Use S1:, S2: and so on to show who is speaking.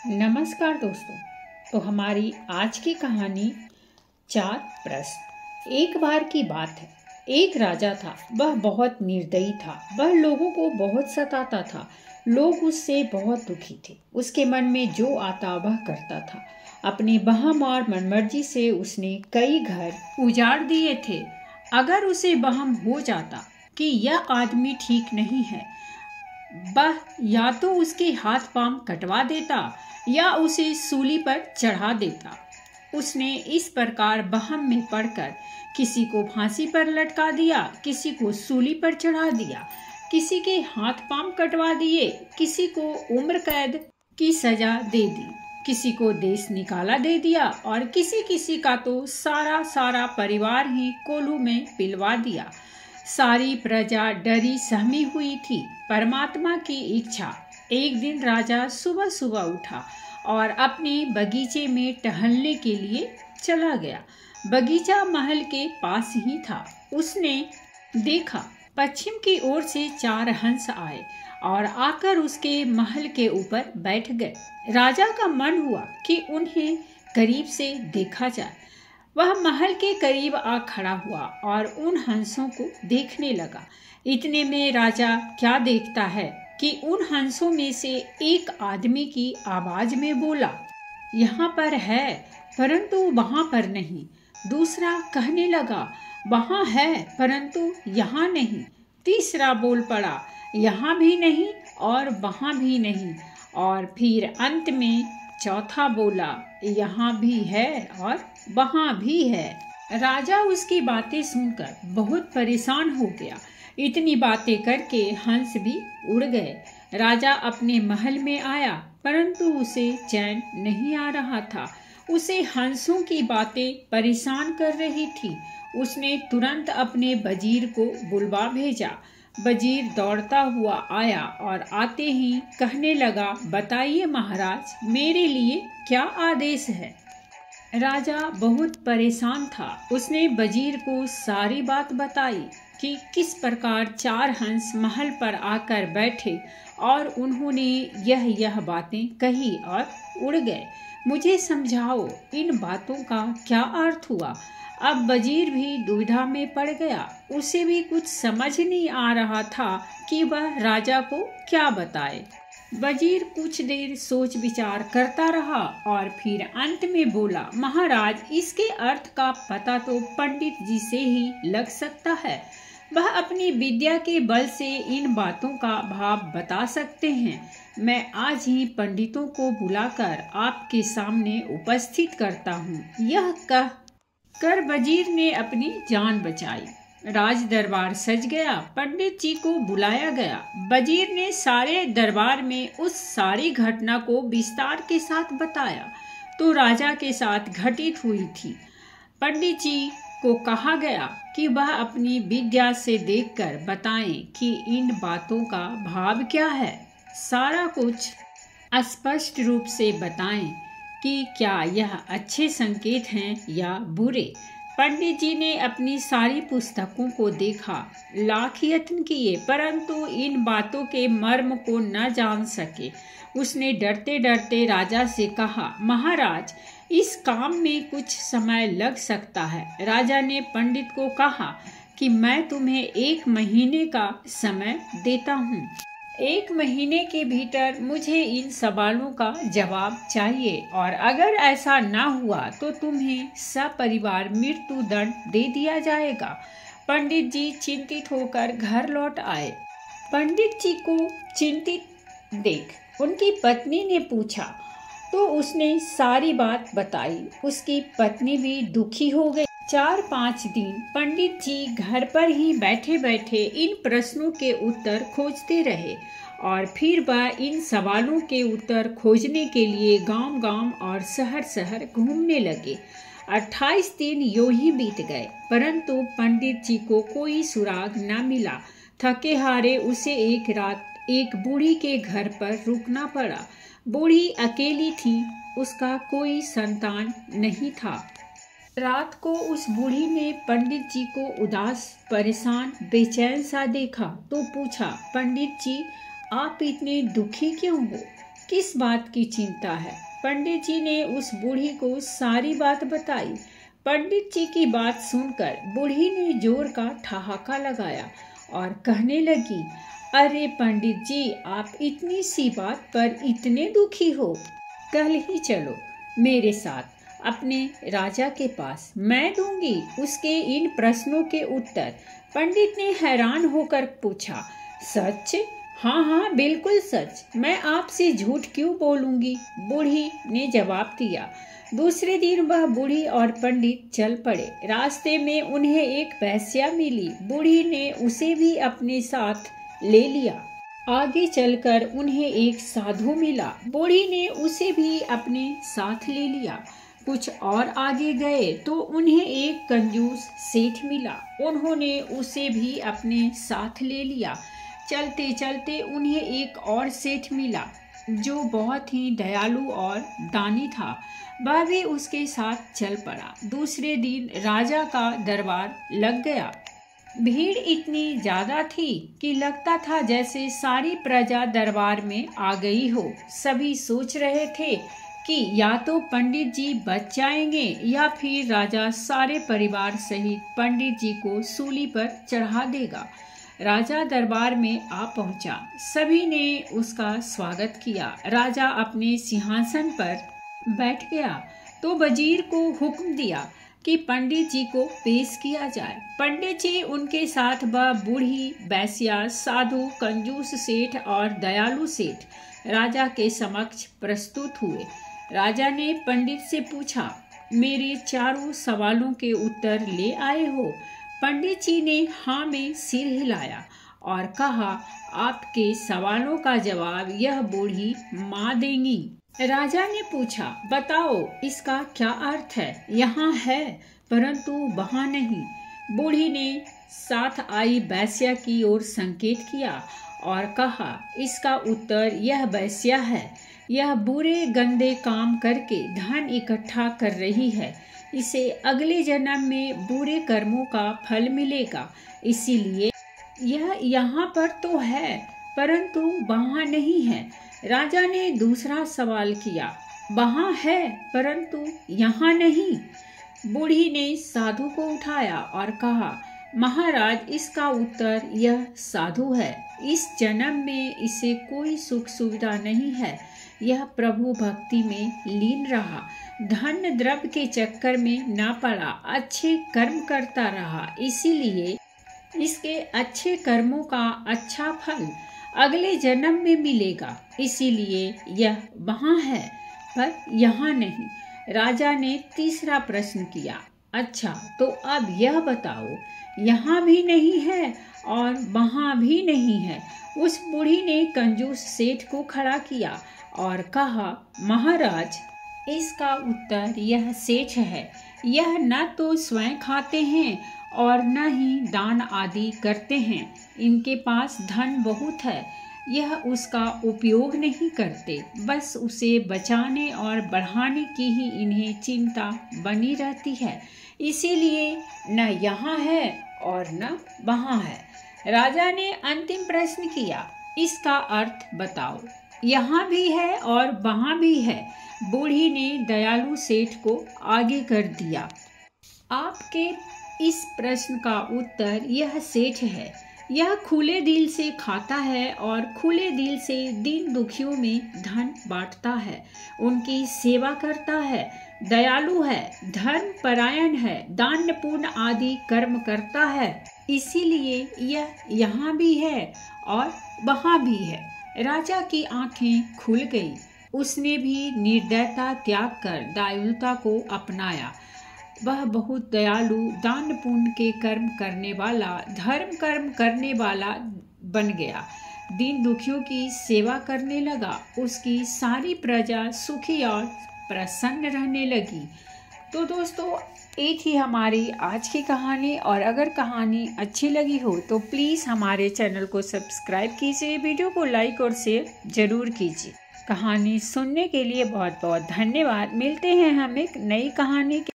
S1: नमस्कार दोस्तों। तो हमारी आज की कहानी चार प्रश्न। एक बार की बात है, एक राजा था। वह बहुत निर्दयी था। वह लोगों को बहुत सताता था। लोग उससे बहुत दुखी थे। उसके मन में जो आता वह करता था। अपनी बहम और मनमर्जी से उसने कई घर उजाड़ दिए थे। अगर उसे बहम हो जाता कि यह आदमी ठीक नहीं है, वह या तो उसके हाथ पांव कटवा देता या उसे सूली पर चढ़ा देता। उसने इस प्रकार बहम में पड़कर किसी को फांसी पर लटका दिया, किसी को सूली पर चढ़ा दिया, किसी के हाथ पांव कटवा दिए, किसी को उम्र कैद की सजा दे दी, किसी को देश निकाला दे दिया और किसी किसी का तो सारा सारा परिवार ही कोल्हू में पिलवा दिया। सारी प्रजा डरी सहमी हुई थी। परमात्मा की इच्छा। एक दिन राजा सुबह सुबह उठा और अपने बगीचे में टहलने के लिए चला गया। बगीचा महल के पास ही था। उसने देखा पश्चिम की ओर से 4 हंस आए और आकर उसके महल के ऊपर बैठ गए। राजा का मन हुआ कि उन्हें करीब से देखा जाए। वह महल के करीब आ खड़ा हुआ और उन हंसों को देखने लगा। इतने में राजा क्या देखता है कि उन हंसों में से एक आदमी की आवाज में बोला, यहाँ पर है परंतु वहां पर नहीं। दूसरा कहने लगा, वहां है परंतु यहाँ नहीं। तीसरा बोल पड़ा, यहाँ भी नहीं और वहां भी नहीं। और फिर अंत में चौथा बोला, यहाँ भी है और वहां भी है। राजा उसकी बातें सुनकर बहुत परेशान हो गया। इतनी बातें करके हंस भी उड़ गए। राजा अपने महल में आया परंतु उसे चैन नहीं आ रहा था। उसे हंसों की बातें परेशान कर रही थी। उसने तुरंत अपने वजीर को बुलवा भेजा। वजीर दौड़ता हुआ आया और आते ही कहने लगा, बताइए महाराज, मेरे लिए क्या आदेश है। राजा बहुत परेशान था। उसने वजीर को सारी बात बताई कि किस प्रकार 4 हंस महल पर आकर बैठे और उन्होंने यह बातें कही और उड़ गए। मुझे समझाओ, इन बातों का क्या अर्थ हुआ। अब वजीर भी दुविधा में पड़ गया। उसे भी कुछ समझ नहीं आ रहा था कि वह राजा को क्या बताए। वजीर कुछ देर सोच विचार करता रहा और फिर अंत में बोला, महाराज, इसके अर्थ का पता तो पंडित जी से ही लग सकता है। वह अपनी विद्या के बल से इन बातों का भाव बता सकते हैं। मैं आज ही पंडितों को बुलाकर आपके सामने उपस्थित करता हूँ। यह कह कर वजीर ने अपनी जान बचाई। राज दरबार सज गया। पंडित जी को बुलाया गया। वजीर ने सारे दरबार में उस सारी घटना को विस्तार के साथ बताया तो राजा के साथ घटित हुई थी। पंडित जी को कहा गया कि वह अपनी विद्या से देखकर बताएं कि इन बातों का भाव क्या है। सारा कुछ स्पष्ट रूप से बताएं कि क्या यह अच्छे संकेत हैं या बुरे। पंडित जी ने अपनी सारी पुस्तकों को देखा, लाख यत्न किए परंतु इन बातों के मर्म को न जान सके। उसने डरते डरते राजा से कहा, महाराज, इस काम में कुछ समय लग सकता है। राजा ने पंडित को कहा कि मैं तुम्हें 1 महीने का समय देता हूँ। 1 महीने के भीतर मुझे इन सवालों का जवाब चाहिए और अगर ऐसा न हुआ तो तुम्हें सपरिवार मृत्यु दंड दे दिया जाएगा। पंडित जी चिंतित होकर घर लौट आए। पंडित जी को चिंतित देख उनकी पत्नी ने पूछा तो उसने सारी बात बताई। उसकी पत्नी भी दुखी हो गई। 4-5 दिन पंडित जी घर पर ही बैठे बैठे इन प्रश्नों के उत्तर खोजते रहे और फिर वह इन सवालों के उत्तर खोजने के लिए गांव-गांव और शहर-शहर घूमने लगे। 28 दिन यूं ही बीत गए परंतु पंडित जी को कोई सुराग न मिला। थके हारे उसे एक रात एक बूढ़ी के घर पर रुकना पड़ा। बूढ़ी अकेली थी, उसका कोई संतान नहीं था। रात को उस बूढ़ी ने पंडित जी को उदास, परेशान, बेचैन सा देखा तो पूछा, पंडित जी, आप इतने दुखी क्यों हो? किस बात की चिंता है? पंडित जी ने उस बूढ़ी को सारी बात बताई। पंडित जी की बात सुनकर बूढ़ी ने जोर का ठहाका लगाया और कहने लगी, अरे पंडित जी, आप इतनी सी बात पर इतने दुखी हो? कल ही चलो मेरे साथ अपने राजा के पास, मैं दूंगी उसके इन प्रश्नों के उत्तर। पंडित ने हैरान होकर पूछा, सच? हाँ हाँ बिल्कुल सच, मैं आपसे झूठ क्यों बोलूंगी? बूढ़ी ने जवाब दिया। दूसरे दिन वह बूढ़ी और पंडित चल पड़े। रास्ते में उन्हें एक वेश्या मिली। बूढ़ी ने उसे भी अपने साथ ले लिया। आगे चलकर उन्हें एक साधु मिला। बूढ़ी ने उसे भी अपने साथ ले लिया। कुछ और आगे गए तो उन्हें एक कंजूस सेठ मिला। उन्होंने उसे भी अपने साथ ले लिया। चलते चलते उन्हें एक और सेठ मिला जो बहुत ही दयालु और दानी था। वह भी उसके साथ चल पड़ा। दूसरे दिन राजा का दरबार लग गया। भीड़ इतनी ज्यादा थी कि लगता था जैसे सारी प्रजा दरबार में आ गई हो। सभी सोच रहे थे कि या तो पंडित जी बच जाएंगे या फिर राजा सारे परिवार सहित पंडित जी को सूली पर चढ़ा देगा। राजा दरबार में आ पहुंचा। सभी ने उसका स्वागत किया। राजा अपने सिंहासन पर बैठ गया तो वजीर को हुक्म दिया कि पंडित जी को पेश किया जाए। पंडित जी उनके साथ वह बूढ़ी, वेश्या, साधु, कंजूस सेठ और दयालु सेठ राजा के समक्ष प्रस्तुत हुए। राजा ने पंडित से पूछा, मेरे चारों सवालों के उत्तर ले आए हो? पंडित जी ने हाँ में सिर हिलाया और कहा, आपके सवालों का जवाब यह बूढ़ी माँ देंगी। राजा ने पूछा, बताओ इसका क्या अर्थ है? यहाँ है परंतु वहाँ नहीं। बूढ़ी ने साथ आई वेश्या की ओर संकेत किया और कहा, इसका उत्तर यह वेश्या है। यह बुरे गंदे काम करके धन इकट्ठा कर रही है। इसे अगले जन्म में बुरे कर्मों का फल मिलेगा। इसीलिए यह यहाँ पर तो है परंतु वहाँ नहीं है। राजा ने दूसरा सवाल किया, वहाँ है परंतु यहाँ नहीं। बूढ़ी ने साधु को उठाया और कहा, महाराज, इसका उत्तर यह साधु है। इस जन्म में इसे कोई सुख सुविधा नहीं है। यह प्रभु भक्ति में लीन रहा, धन द्रव्य के चक्कर में न पड़ा, अच्छे कर्म करता रहा। इसीलिए इसके अच्छे कर्मों का अच्छा फल अगले जन्म में मिलेगा। इसीलिए यह वहाँ है पर यहाँ नहीं। राजा ने तीसरा प्रश्न किया, अच्छा तो अब यह बताओ, यहाँ भी नहीं है और वहाँ भी नहीं है। उस बूढ़ी ने कंजूस सेठ को खड़ा किया और कहा, महाराज, इसका उत्तर यह सेठ है। यह न तो स्वयं खाते हैं और न ही दान आदि करते हैं। इनके पास धन बहुत है, यह उसका उपयोग नहीं करते, बस उसे बचाने और बढ़ाने की ही इन्हें चिंता बनी रहती है। इसीलिए न यहाँ है और न वहाँ है। राजा ने अंतिम प्रश्न किया, इसका अर्थ बताओ। यहाँ भी है और वहाँ भी है। बूढ़ी ने दयालु सेठ को आगे कर दिया। आपके इस प्रश्न का उत्तर यह सेठ है। यह खुले दिल से खाता है और खुले दिल से दीन दुखियों में धन बांटता है, उनकी सेवा करता है, दयालु है, धर्म परायण है, दान पुण्य आदि कर्म करता है। इसीलिए यह यहाँ भी है और वहाँ भी है। राजा की आंखें खुल गई। उसने भी निर्दयता त्याग कर दयालुता को अपनाया। वह बहुत दयालु, दान पुण्य के कर्म करने वाला, धर्म कर्म करने वाला बन गया। दीन दुखियों की सेवा करने लगा। उसकी सारी प्रजा सुखी और प्रसन्न रहने लगी। तो दोस्तों, ये थी हमारी आज की कहानी। और अगर कहानी अच्छी लगी हो तो प्लीज़ हमारे चैनल को सब्सक्राइब कीजिए, वीडियो को लाइक और शेयर जरूर कीजिए। कहानी सुनने के लिए बहुत बहुत धन्यवाद। मिलते हैं हम एक नई कहानी के